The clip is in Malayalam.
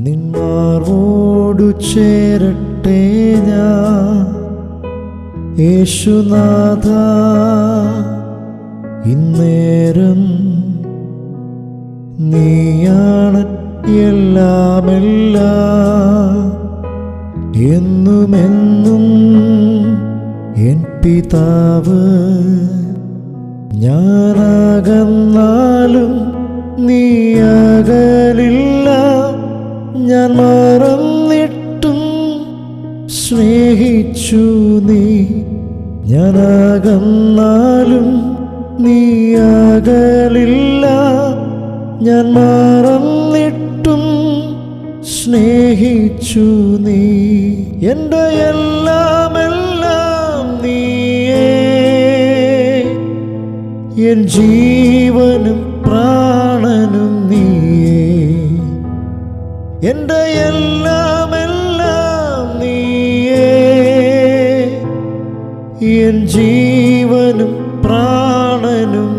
നിന്മാർവോടു ചേരട്ടെ ഞാൻ യേശുനാഥ. ഇന്നേരം നീയാണ് എല്ലാമെല്ലാം, എന്നുമെന്നും എൻ പിതാവ്. ഞാനകന്നാലും നീ അകലില്ല, ഞാൻ മറന്നിട്ടും സ്നേഹിച്ചു നീ. ഞാനകന്നാലും നീ അകലില്ല, ഞാൻ മറന്നിട്ടും സ്നേഹിച്ചു നീ. എൻ്റെ എല്ലാമെല്ലാം നീയേ, എൻ ജീവനും പ്രാണനും നീയേ. എൻ്റെ എല്ലാമെല്ലാം നീയേ, എൻ ജീവനും പ്രാണനും